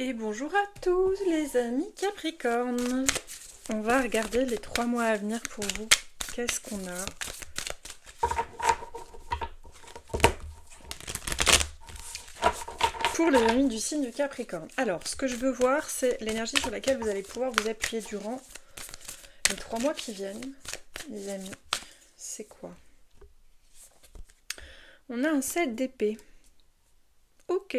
Et bonjour à tous les amis Capricorne. On va regarder les 3 mois à venir pour vous. Qu'est-ce qu'on a? Pour les amis du signe du Capricorne. Alors, ce que je veux voir, c'est l'énergie sur laquelle vous allez pouvoir vous appuyer durant les 3 mois qui viennent. Les amis, c'est quoi? On a un 7 d'épée. Ok.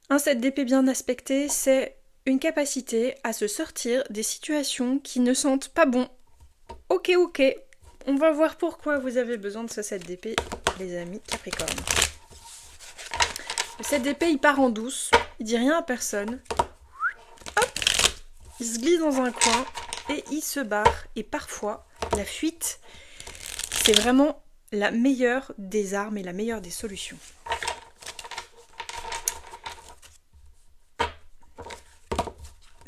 Un 7 d'épée bien aspecté, c'est une capacité à se sortir des situations qui ne sentent pas bon. Ok. On va voir pourquoi vous avez besoin de ce 7 d'épée, les amis Capricorne. Le 7 d'épée, il part en douce, il dit rien à personne. Hop, il se glisse dans un coin et il se barre. Et parfois, la fuite, c'est vraiment la meilleure des armes et la meilleure des solutions.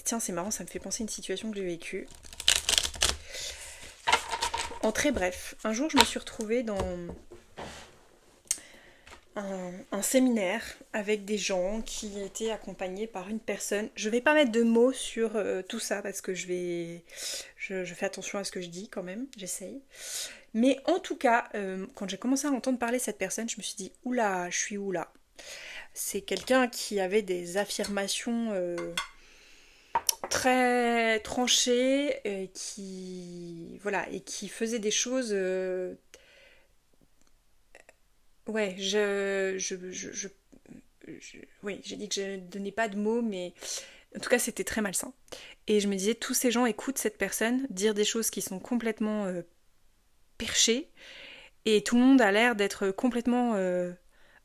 Tiens, c'est marrant, ça me fait penser à une situation que j'ai vécue. En très bref, un jour je me suis retrouvée dans un séminaire avec des gens qui étaient accompagnés par une personne. Je vais pas mettre de mots sur tout ça parce que je fais attention à ce que je dis quand même, j'essaye. Mais en tout cas, quand j'ai commencé à entendre parler de cette personne, je me suis dit « Oula, je suis où là ?» C'est quelqu'un qui avait des affirmations très tranché et qui faisait des choses ouais oui, j'ai dit que je ne donnais pas de mots, mais en tout cas c'était très malsain et je me disais tous ces gens écoutent cette personne dire des choses qui sont complètement perchées et tout le monde a l'air d'être complètement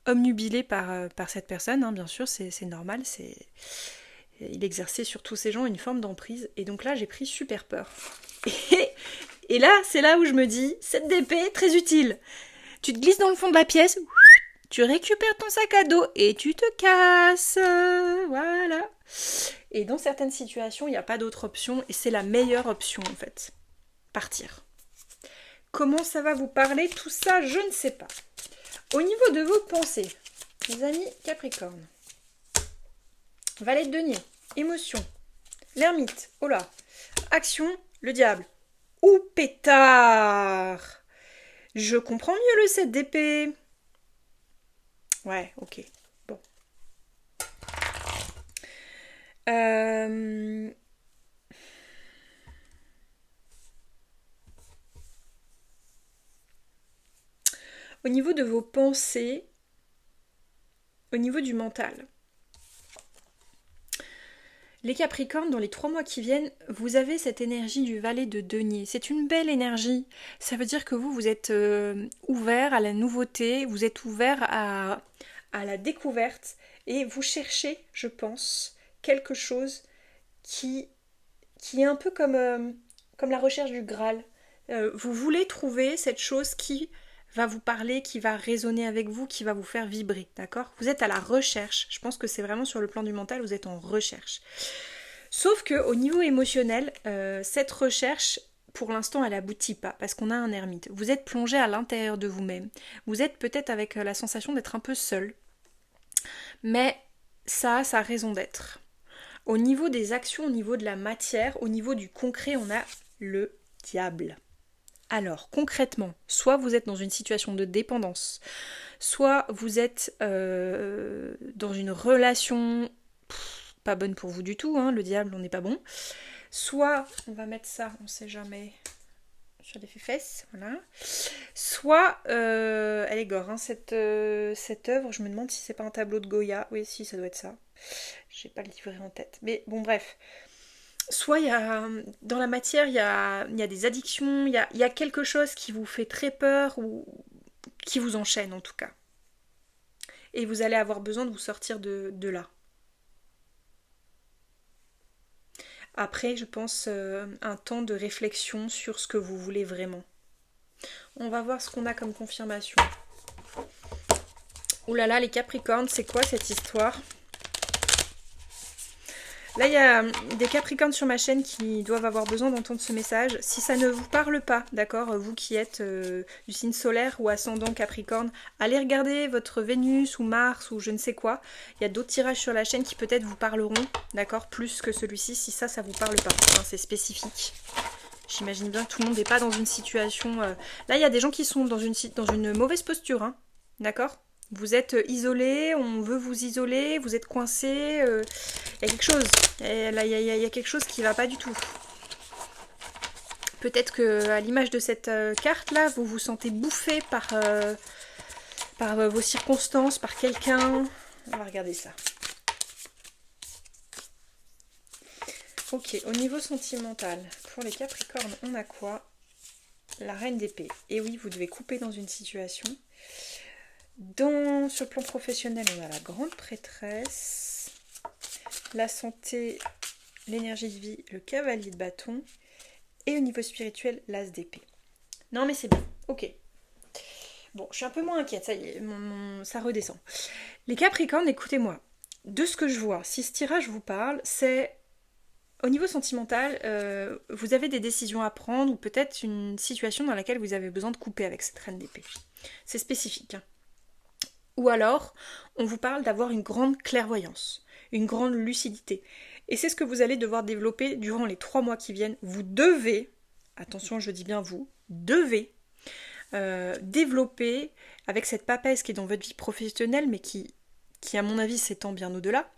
omnubilé par cette personne, hein, bien sûr c'est normal, il exerçait sur tous ces gens une forme d'emprise. Et donc là, j'ai pris super peur. Et là, c'est là où je me dis, cette d'épée, très utile. Tu te glisses dans le fond de la pièce, tu récupères ton sac à dos et tu te casses. Voilà. Et dans certaines situations, il n'y a pas d'autre option et c'est la meilleure option en fait. Partir. Comment ça va vous parler tout ça, je ne sais pas. Au niveau de vos pensées, les amis Capricorne. Valet de denier, émotion, l'ermite, oh là, action, le diable, ou pétard. Je comprends mieux le 7 d'épée. Ouais, ok, bon. Au niveau de vos pensées, au niveau du mental, les Capricornes, dans les 3 mois qui viennent, vous avez cette énergie du valet de denier. C'est une belle énergie. Ça veut dire que vous êtes ouvert à la nouveauté, vous êtes ouvert à la découverte et vous cherchez, je pense, quelque chose qui est un peu comme la recherche du Graal. Vous voulez trouver cette chose qui va vous parler, qui va résonner avec vous, qui va vous faire vibrer, d'accord? Vous êtes à la recherche, je pense que c'est vraiment sur le plan du mental, vous êtes en recherche. Sauf qu'au niveau émotionnel, cette recherche, pour l'instant, elle aboutit pas, parce qu'on a un ermite. Vous êtes plongé à l'intérieur de vous-même. Vous êtes peut-être avec la sensation d'être un peu seul. Mais ça a sa raison d'être. Au niveau des actions, au niveau de la matière, au niveau du concret, on a le diable. Alors, concrètement, soit vous êtes dans une situation de dépendance, soit vous êtes dans une relation pas bonne pour vous du tout, hein, le diable, on n'est pas bon. Soit, on va mettre ça, on sait jamais, sur les fesses, voilà. Soit, elle est gore, hein, cette œuvre, je me demande si c'est pas un tableau de Goya. Oui, si, ça doit être ça. J'ai pas le livret en tête. Mais bon, bref. Soit il y a, dans la matière, il y a des addictions, il y a quelque chose qui vous fait très peur ou qui vous enchaîne en tout cas. Et vous allez avoir besoin de vous sortir de là. Après, je pense un temps de réflexion sur ce que vous voulez vraiment. On va voir ce qu'on a comme confirmation. Ouh là là, les Capricornes, c'est quoi cette histoire? Là, il y a des Capricornes sur ma chaîne qui doivent avoir besoin d'entendre ce message. Si ça ne vous parle pas, d'accord, vous qui êtes du signe solaire ou ascendant Capricorne, allez regarder votre Vénus ou Mars ou je ne sais quoi. Il y a d'autres tirages sur la chaîne qui peut-être vous parleront, d'accord, plus que celui-ci, si ça vous parle pas. Enfin, c'est spécifique. J'imagine bien que tout le monde n'est pas dans une situation... Là, il y a des gens qui sont dans une mauvaise posture, hein, d'accord. Vous êtes isolé, on veut vous isoler, vous êtes coincé, il y a quelque chose. Il y a quelque chose qui ne va pas du tout. Peut-être qu'à l'image de cette carte-là, vous vous sentez bouffé par vos circonstances, par quelqu'un. On va regarder ça. Ok, au niveau sentimental, pour les Capricornes, on a quoi? La Reine d'épée. Et oui, vous devez couper dans une situation. Sur le plan professionnel, on a la Grande Prêtresse, la santé, l'énergie de vie, le Cavalier de bâton, et au niveau spirituel, l'As d'épée. Non mais c'est bien, ok. Bon, je suis un peu moins inquiète, ça y est, ça redescend. Les Capricornes, écoutez-moi, de ce que je vois, si ce tirage vous parle, c'est... Au niveau sentimental, vous avez des décisions à prendre ou peut-être une situation dans laquelle vous avez besoin de couper avec cette Reine d'épée. C'est spécifique, hein. Ou alors, on vous parle d'avoir une grande clairvoyance, une grande lucidité. Et c'est ce que vous allez devoir développer durant les 3 mois qui viennent. Vous devez, attention je dis bien vous, devez développer avec cette papesse qui est dans votre vie professionnelle, mais qui à mon avis s'étend bien au-delà.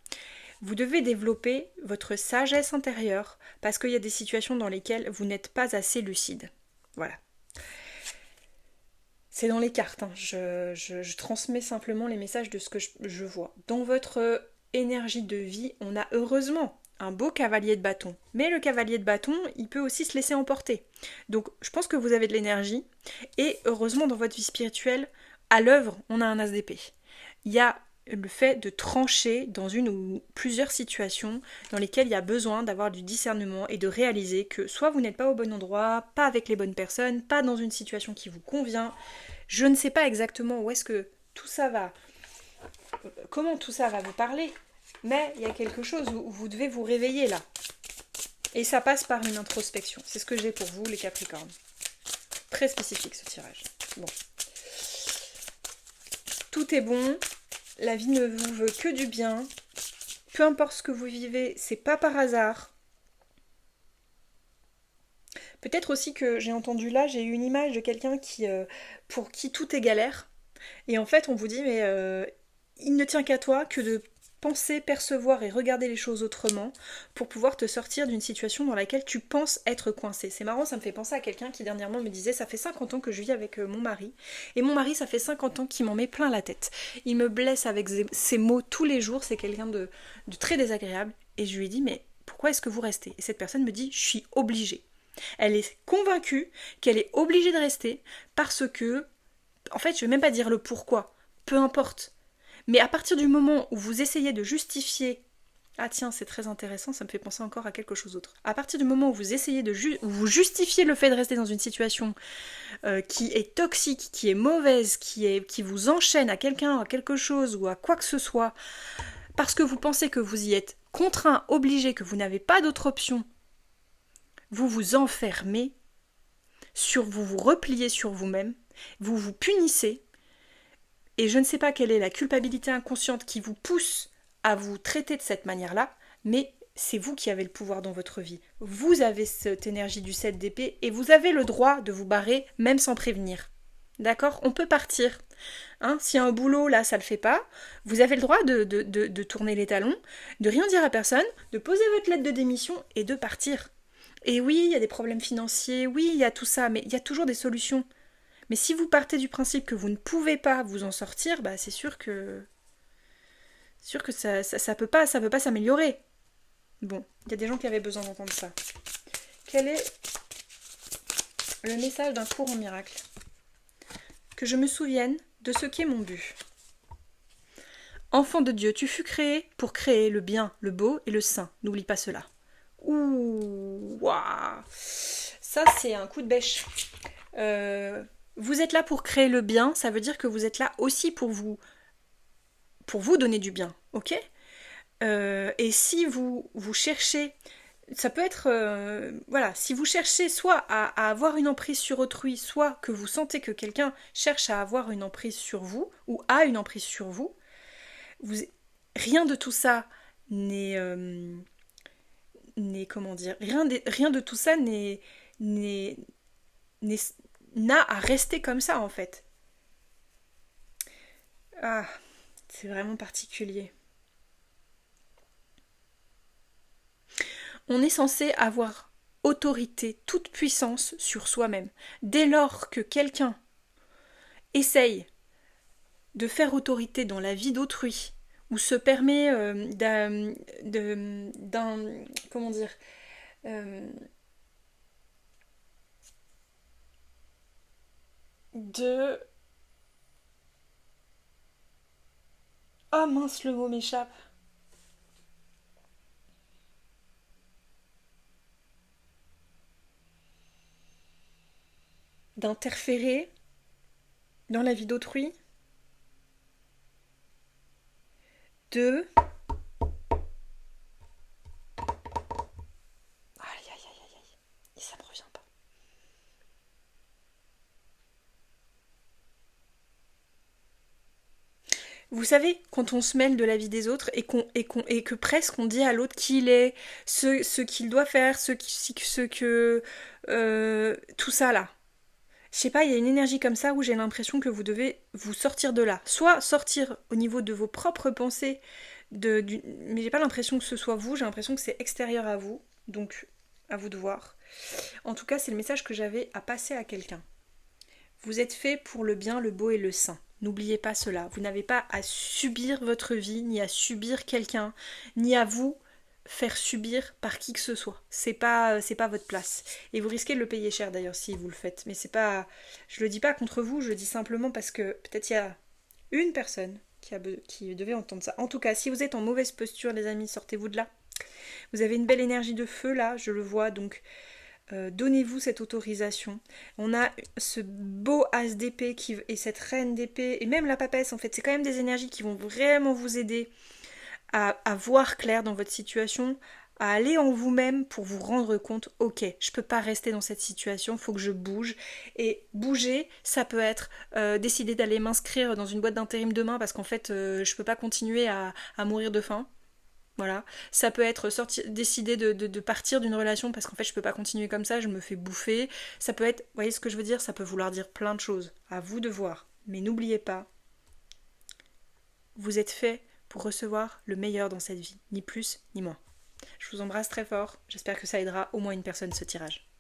Vous devez développer votre sagesse intérieure parce qu'il y a des situations dans lesquelles vous n'êtes pas assez lucide. Voilà. C'est dans les cartes, hein. Je transmets simplement les messages de ce que je vois. Dans votre énergie de vie, on a heureusement un beau cavalier de bâton. Mais le cavalier de bâton, il peut aussi se laisser emporter. Donc je pense que vous avez de l'énergie. Et heureusement, dans votre vie spirituelle, à l'œuvre, on a un as d'épée. Il y a le fait de trancher dans une ou plusieurs situations dans lesquelles il y a besoin d'avoir du discernement et de réaliser que soit vous n'êtes pas au bon endroit, pas avec les bonnes personnes, pas dans une situation qui vous convient. Je ne sais pas exactement où est-ce que tout ça va, comment tout ça va vous parler, mais il y a quelque chose où vous devez vous réveiller là. Et ça passe par une introspection. C'est ce que j'ai pour vous, les Capricornes. Très spécifique ce tirage. Bon. Tout est bon. La vie ne vous veut que du bien. Peu importe ce que vous vivez, c'est pas par hasard. Peut-être aussi que j'ai entendu là, j'ai eu une image de quelqu'un pour qui tout est galère. Et en fait, on vous dit, mais il ne tient qu'à toi que de penser, percevoir et regarder les choses autrement pour pouvoir te sortir d'une situation dans laquelle tu penses être coincé. C'est marrant, ça me fait penser à quelqu'un qui dernièrement me disait ça fait 50 ans que je vis avec mon mari et mon mari ça fait 50 ans qu'il m'en met plein la tête. Il me blesse avec ses mots tous les jours, c'est quelqu'un de très désagréable et je lui ai dit mais pourquoi est-ce que vous restez? Et cette personne me dit je suis obligée. Elle est convaincue qu'elle est obligée de rester parce que, en fait je vais même pas dire le pourquoi, peu importe. Mais à partir du moment où vous essayez de justifier... Ah tiens, c'est très intéressant, ça me fait penser encore à quelque chose d'autre. À partir du moment où vous essayez de vous justifier le fait de rester dans une situation qui est toxique, qui est mauvaise, qui vous enchaîne à quelqu'un, à quelque chose ou à quoi que ce soit, parce que vous pensez que vous y êtes contraint, obligé, que vous n'avez pas d'autre option, vous vous enfermez, vous vous repliez sur vous-même, vous vous punissez. Et je ne sais pas quelle est la culpabilité inconsciente qui vous pousse à vous traiter de cette manière-là, mais c'est vous qui avez le pouvoir dans votre vie. Vous avez cette énergie du 7 d'épée et vous avez le droit de vous barrer même sans prévenir. D'accord? On peut partir. Hein, si un boulot, là, ça le fait pas, vous avez le droit de tourner les talons, de rien dire à personne, de poser votre lettre de démission et de partir. Et oui, il y a des problèmes financiers, oui, il y a tout ça, mais il y a toujours des solutions. Mais si vous partez du principe que vous ne pouvez pas vous en sortir, bah c'est sûr que ça peut pas s'améliorer. Bon, il y a des gens qui avaient besoin d'entendre ça. Quel est le message d'un cours en miracle? Que je me souvienne de ce qu'est mon but. Enfant de Dieu, tu fus créé pour créer le bien, le beau et le saint. N'oublie pas cela. Ouh, waouh. Ça c'est un coup de bêche. Vous êtes là pour créer le bien, ça veut dire que vous êtes là aussi pour vous donner du bien, ok? Et si vous cherchez, ça peut être, voilà, si vous cherchez soit à avoir une emprise sur autrui, soit que vous sentez que quelqu'un cherche à avoir une emprise sur vous, ou a une emprise sur vous, vous rien de tout ça n'est, comment dire, rien de tout ça n'est, n'a à rester comme ça en fait. Ah, c'est vraiment particulier. On est censé avoir autorité, toute puissance sur soi-même. Dès lors que quelqu'un essaye de faire autorité dans la vie d'autrui, ou se permet comment dire, euh, de... Oh mince, le mot m'échappe. D'interférer dans la vie d'autrui, de... Aïe, aïe, aïe, aïe, aïe. Et ça me revient pas. Vous savez, quand on se mêle de la vie des autres et que presque on dit à l'autre qui il est, ce qu'il doit faire, ce que... tout ça là. Je sais pas, il y a une énergie comme ça où j'ai l'impression que vous devez vous sortir de là. Soit sortir au niveau de vos propres pensées, mais j'ai pas l'impression que ce soit vous, j'ai l'impression que c'est extérieur à vous. Donc, à vous de voir. En tout cas, c'est le message que j'avais à passer à quelqu'un. Vous êtes fait pour le bien, le beau et le sain. N'oubliez pas cela. Vous n'avez pas à subir votre vie, ni à subir quelqu'un, ni à vous faire subir par qui que ce soit. C'est pas votre place. Et vous risquez de le payer cher d'ailleurs si vous le faites. Mais c'est pas, je le dis pas contre vous, je le dis simplement parce que peut-être il y a une personne qui devait entendre ça. En tout cas, si vous êtes en mauvaise posture, les amis, sortez-vous de là. Vous avez une belle énergie de feu là, je le vois, donc donnez-vous cette autorisation. On a ce beau as d'épée et cette reine d'épée, et même la papesse, en fait, c'est quand même des énergies qui vont vraiment vous aider à voir clair dans votre situation, à aller en vous-même pour vous rendre compte, ok, je peux pas rester dans cette situation, faut que je bouge. Et bouger, ça peut être décider d'aller m'inscrire dans une boîte d'intérim demain parce qu'en fait, je peux pas continuer à mourir de faim. Voilà, ça peut être décider de partir d'une relation parce qu'en fait je peux pas continuer comme ça, je me fais bouffer. Ça peut être, vous voyez ce que je veux dire, ça peut vouloir dire plein de choses. À vous de voir. Mais n'oubliez pas, vous êtes fait pour recevoir le meilleur dans cette vie, ni plus ni moins. Je vous embrasse très fort, j'espère que ça aidera au moins une personne ce tirage.